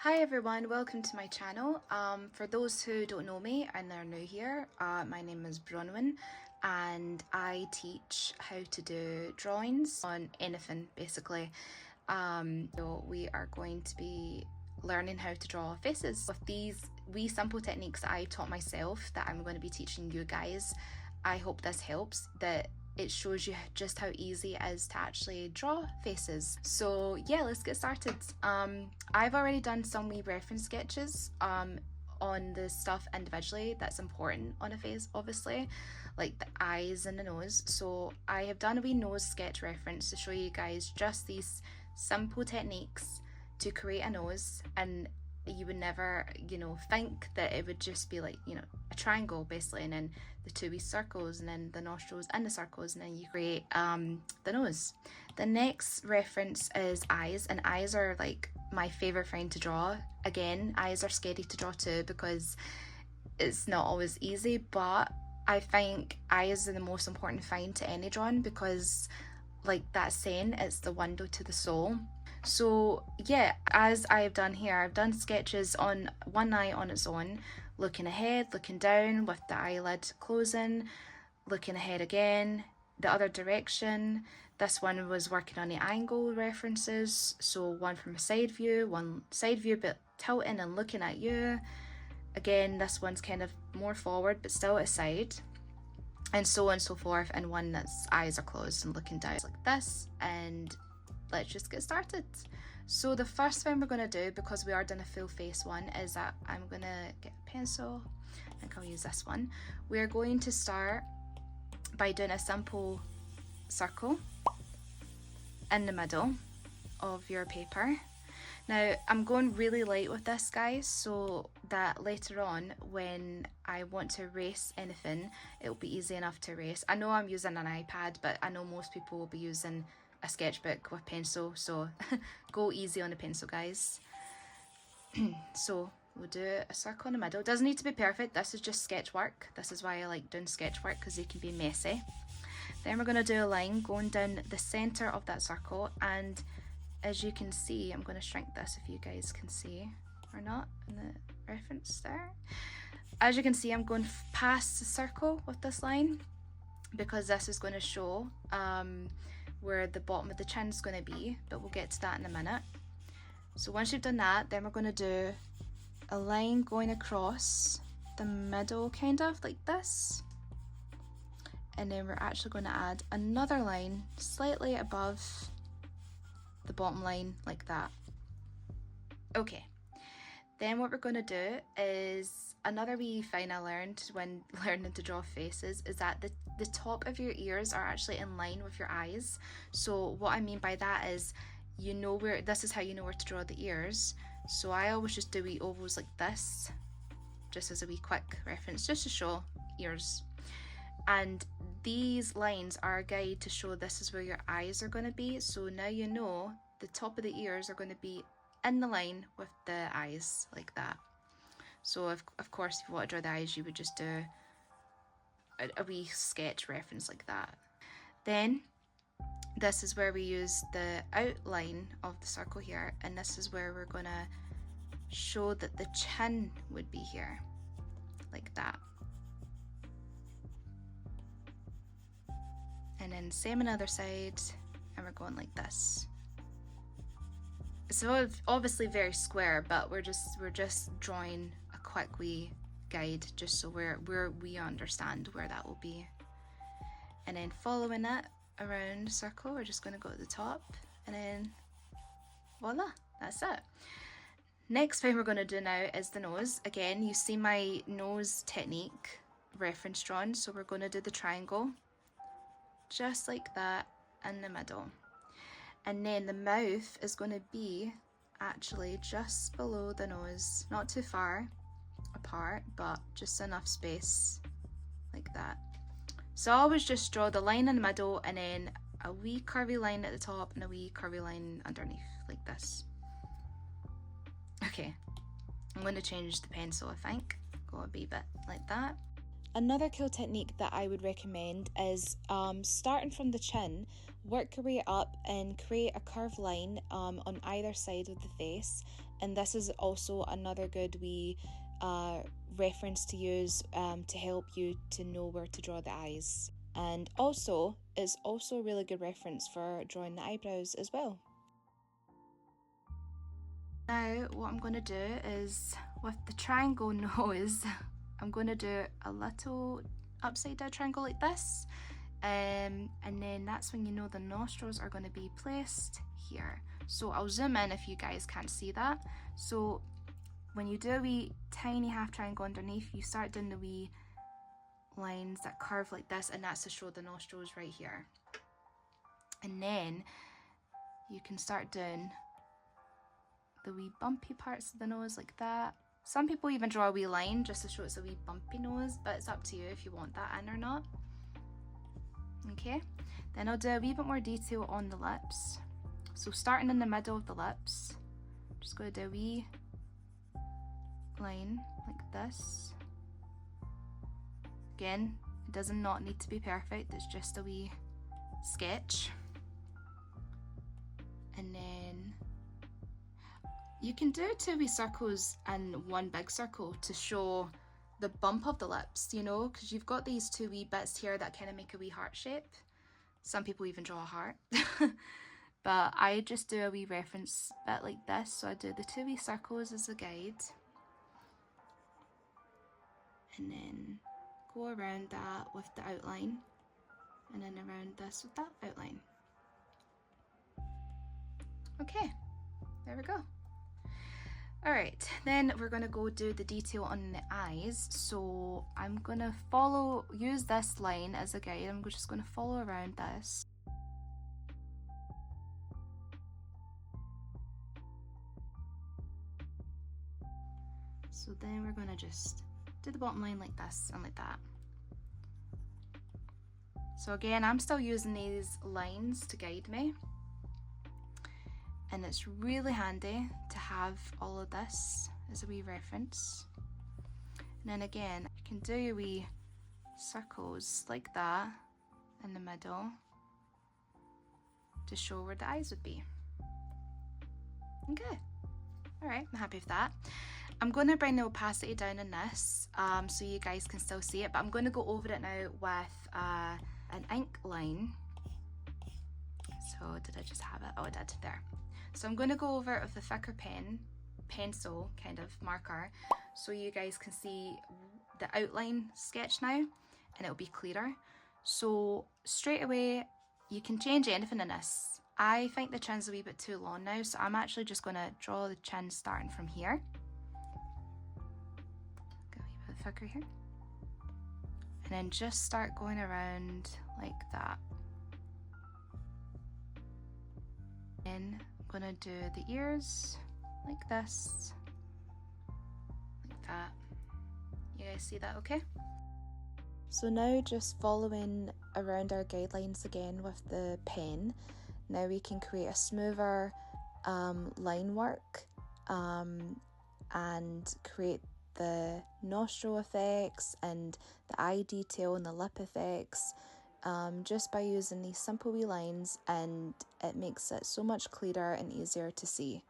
Hi everyone, welcome to my channel. For those who don't know me and are new here, my name is Bronwyn and I teach how to do drawings on anything basically. So we are going to be learning how to draw faces with these wee simple techniques that I taught myself that I'm going to be teaching you guys. I hope this helps, that it shows you just how easy it is to actually draw faces. So yeah, let's get started. I've already done some wee reference sketches on the stuff individually that's important on a face, obviously, like the eyes and the nose. So I have done a wee nose sketch reference to show you guys just these simple techniques to create a nose, and you would never, think that it would just be like, a triangle basically, and then the two wee circles, and then the nostrils and the circles, and then you create the nose. The next reference is eyes, and eyes are like my favorite thing to draw. Again, eyes are scary to draw too because it's not always easy, but I think eyes are the most important thing to any drawing because, like that saying, it's the window to the soul. So yeah, as I have done here, I've done sketches on one eye on its own, looking ahead, looking down with the eyelid closing, looking ahead again, the other direction. This one was working on the angle references, so one from a side view, one side view but tilting and looking at you. Again, this one's kind of more forward but still at side, and so on and so forth, and one that's eyes are closed and looking down like this. And let's just get started. So the first thing we're going to do, because we are doing a full face one, is that I'm going to get a pencil. I think I'll use this one. We're going to start by doing a simple circle in the middle of your paper. Now I'm going really light with this, guys, so that later on when I want to erase anything, it'll be easy enough to erase. I know I'm using an iPad, but I know most people will be using a sketchbook with pencil, so go easy on the pencil, guys. So we'll do a circle in the middle. It doesn't need to be perfect, this is just sketch work. This is why I like doing sketch work, because it can be messy. Then we're going to do a line going down the center of that circle, and as you can see, I'm going to shrink this if you guys can see or not in the reference there. As you can see, I'm going past the circle with this line because this is going to show where the bottom of the chin is going to be, but we'll get to that in a minute. So once you've done that, then we're going to do a line going across the middle, kind of like this, and then we're actually going to add another line slightly above the bottom line like that. Okay, then what we're going to do is another wee thing I learned when learning to draw faces is that the top of your ears are actually in line with your eyes. So what I mean by that is, this is how you know where to draw the ears. So I always just do wee ovals like this, just as a wee quick reference, just to show ears. And these lines are a guide to show this is where your eyes are going to be. So now you know the top of the ears are going to be in the line with the eyes like that. So of course, if you want to draw the eyes, you would just do a wee sketch reference like that. Then this is where we use the outline of the circle here, and this is where we're going to show that the chin would be here like that. And then same on the other side, and we're going like this. So obviously very square, but we're just drawing a quick wee guide just so we understand where that will be. And then following it around the circle, we're just going to go to the top, and then voila, that's it. Next thing we're going to do now is the nose. Again, you see my nose technique reference drawn, so we're going to do the triangle just like that in the middle, and then the mouth is going to be actually just below the nose, not too far apart, but just enough space like that. So I always just draw the line in the middle, and then a wee curvy line at the top and a wee curvy line underneath like this. Okay, I'm going to change the pencil, I think, go a wee bit like that. Another cool technique that I would recommend is starting from the chin, work your way up and create a curved line on either side of the face. And this is also another good wee reference to use to help you to know where to draw the eyes. And also, it's also a really good reference for drawing the eyebrows as well. Now, what I'm going to do is, with the triangle nose, I'm going to do a little upside down triangle like this. And then that's when you know the nostrils are going to be placed here. So I'll zoom in if you guys can't see that. So when you do a wee tiny half triangle underneath, you start doing the wee lines that curve like this, and that's to show the nostrils right here. And then you can start doing the wee bumpy parts of the nose like that. Some people even draw a wee line just to show it's a wee bumpy nose, but it's up to you if you want that in or not. Okay, then I'll do a wee bit more detail on the lips. So starting in the middle of the lips, I'm just going to do a wee line like this. Again, it does not need to be perfect, it's just a wee sketch. And then you can do 2 wee circles and 1 big circle to show the bump of the lips, you know, because you've got these 2 wee bits here that kind of make a wee heart shape. Some people even draw a heart. But I just do a wee reference bit like this, so I do the 2 wee circles as a guide. And then go around that with the outline, and then around this with that outline. Okay, there we go. Alright, then we're going to go do the detail on the eyes. So I'm going to use this line as a guide. I'm just going to follow around this. So then we're going to just do the bottom line like this and like that. So again, I'm still using these lines to guide me. And it's really handy to have all of this as a wee reference. And then again, you can do your wee circles like that in the middle to show where the eyes would be. Okay, all right, I'm happy with that. I'm going to bring the opacity down in this so you guys can still see it, but I'm going to go over it now with an ink line. So did I just have it? Oh, I did, there. So I'm going to go over it with a thicker pencil kind of marker, so you guys can see the outline sketch now, and it'll be clearer. So straight away, you can change anything in this. I think the chin's a wee bit too long now, so I'm actually just going to draw the chin starting from here. Go a wee bit thicker here. And then just start going around like that. Then I'm going to do the ears like this, like that. You guys see that okay? So now just following around our guidelines again with the pen, now we can create a smoother line work and create the nostril effects and the eye detail and the lip effects just by using these simple wee lines, and it makes it so much clearer and easier to see.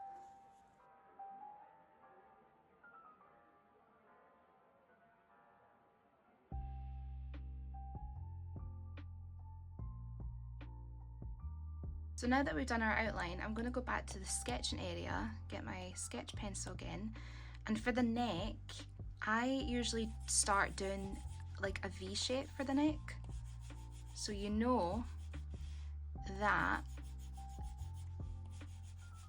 So now that we've done our outline, I'm going to go back to the sketching area, get my sketch pencil again, and for the neck, I usually start doing like a V shape for the neck. So you know that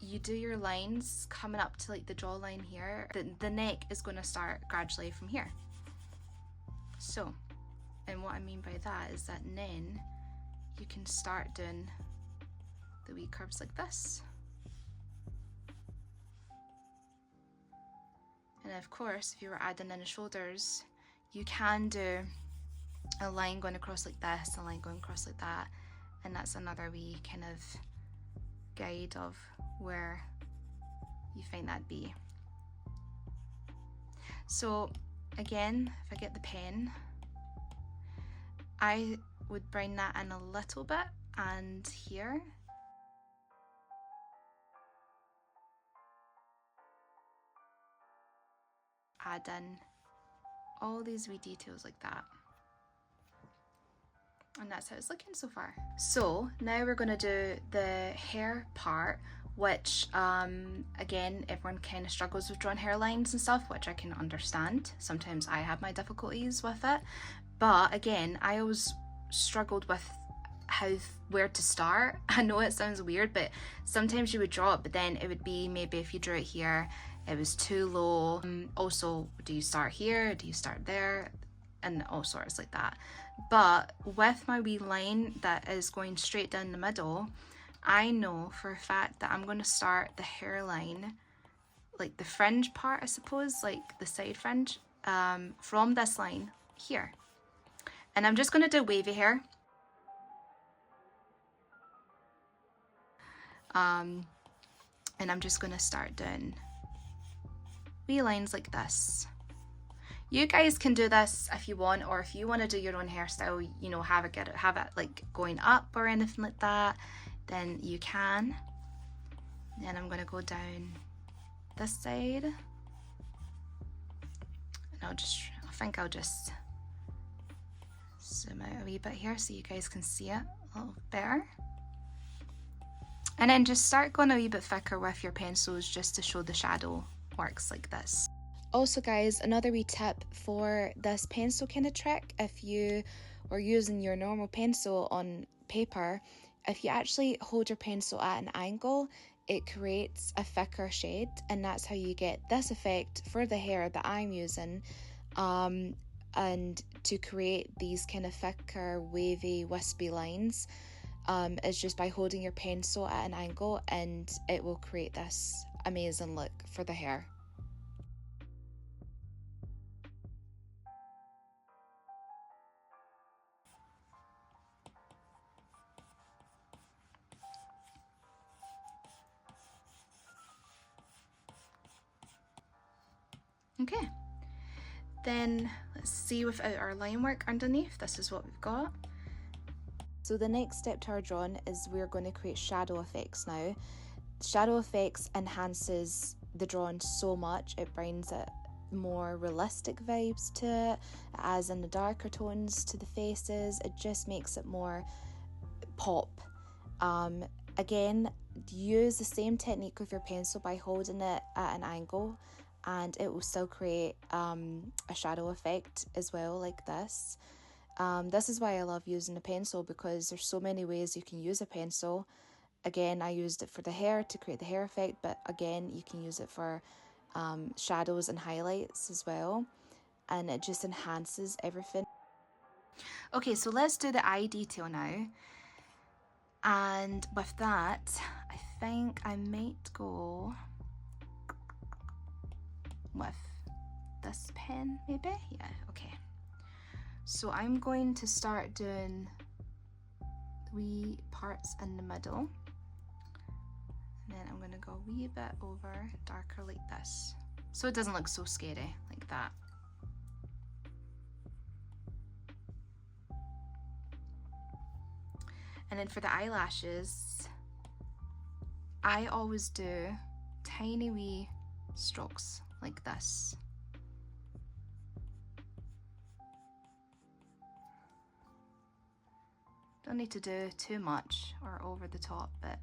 you do your lines coming up to like the jawline here, the neck is going to start gradually from here. So, and what I mean by that is that then you can start doing the wee curves like this. And of course, if you were adding in the shoulders, you can do a line going across like this, a line going across like that, and that's another wee kind of guide of where you find that be. So again, if I get the pen, I would bring that in a little bit, and here. Add in all these wee details like that. And that's how it's looking so far. So now we're going to do the hair part, which again, everyone kind of struggles with drawing hairlines and stuff, which I can understand. Sometimes I have my difficulties with it, but again, I always struggled with where to start. I know it sounds weird, but sometimes you would draw it, but then it would be maybe if you drew it here, it was too low. Also, do you start here? Do you start there? And all sorts like that. But with my wee line that is going straight down the middle, I know for a fact that I'm going to start the hairline, like the fringe part, I suppose, like the side fringe, from this line here. And I'm just going to do wavy hair. And I'm just going to start doing wee lines like this. You guys can do this if you want, or if you want to do your own hairstyle, you know, have it like going up or anything like that, then you can. Then I'm going to go down this side, and I think I'll just zoom out a wee bit here so you guys can see it a little better. And then just start going a wee bit thicker with your pencils just to show the shadow works like this. Also guys, another wee tip for this pencil kind of trick, if you were using your normal pencil on paper, if you actually hold your pencil at an angle, it creates a thicker shade, and that's how you get this effect for the hair that I'm using. And to create these kind of thicker, wavy, wispy lines, is just by holding your pencil at an angle, and it will create this amazing look for the hair. Okay, then let's see without our line work underneath, this is what we've got. So the next step to our drawing is we're going to create shadow effects now. Shadow effects enhances the drawing so much, it brings it more realistic vibes to it, it adds in the darker tones to the faces, it just makes it more pop. Again, use the same technique with your pencil by holding it at an angle, and it will still create a shadow effect as well, like this. This is why I love using a pencil, because there's so many ways you can use a pencil. Again, I used it for the hair to create the hair effect, but again, you can use it for shadows and highlights as well, and it just enhances everything. Okay, so let's do the eye detail now. And with that, I think I might go with this pen, maybe? Yeah, okay. So I'm going to start doing the wee parts in the middle. And then I'm going to go a wee bit over, darker like this. So it doesn't look so scary, like that. And then for the eyelashes, I always do tiny wee strokes like this. Don't need to do too much or over the top, but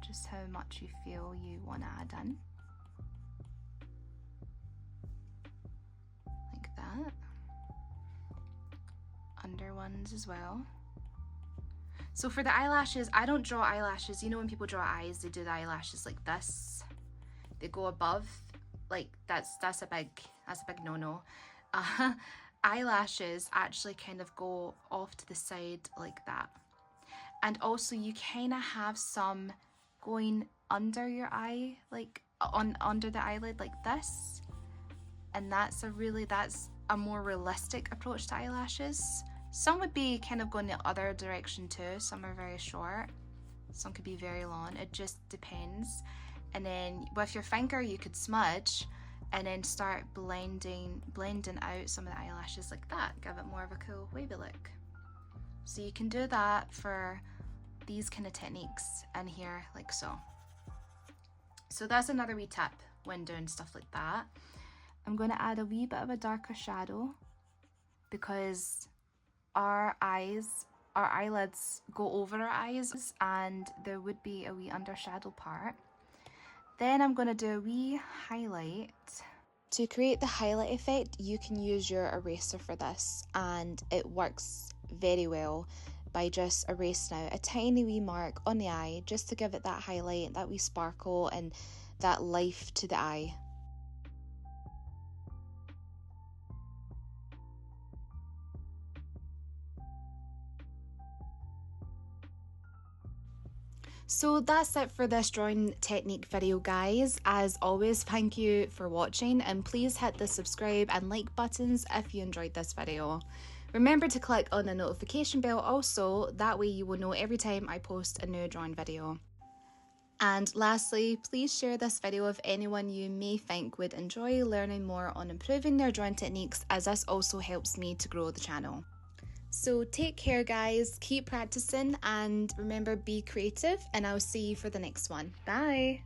just how much you feel you want to add in. Like that. Under ones as well. So for the eyelashes, I don't draw eyelashes. You know when people draw eyes, they do the eyelashes like this. They go above, like that's a big no-no. Eyelashes actually kind of go off to the side like that. And also you kind of have some going under your eye, like under the eyelid like this. And that's a more realistic approach to eyelashes. Some would be kind of going the other direction too. Some are very short, some could be very long. It just depends. And then with your finger you could smudge and then start blending out some of the eyelashes like that. Give it more of a cool wavy look. So you can do that for these kind of techniques in here, like so. So that's another wee tip when doing stuff like that. I'm going to add a wee bit of a darker shadow because our eyelids go over our eyes and there would be a wee undershadow part. Then I'm going to do a wee highlight. To create the highlight effect, you can use your eraser for this, and it works very well by just erasing out a tiny wee mark on the eye just to give it that highlight, that wee sparkle and that life to the eye. So that's it for this drawing technique video, guys. As always, thank you for watching, and please hit the subscribe and like buttons if you enjoyed this video. Remember to click on the notification bell also, that way you will know every time I post a new drawing video. And lastly, please share this video with anyone you may think would enjoy learning more on improving their drawing techniques, as this also helps me to grow the channel. So take care, guys, keep practicing, and remember, be creative, and I'll see you for the next one. Bye!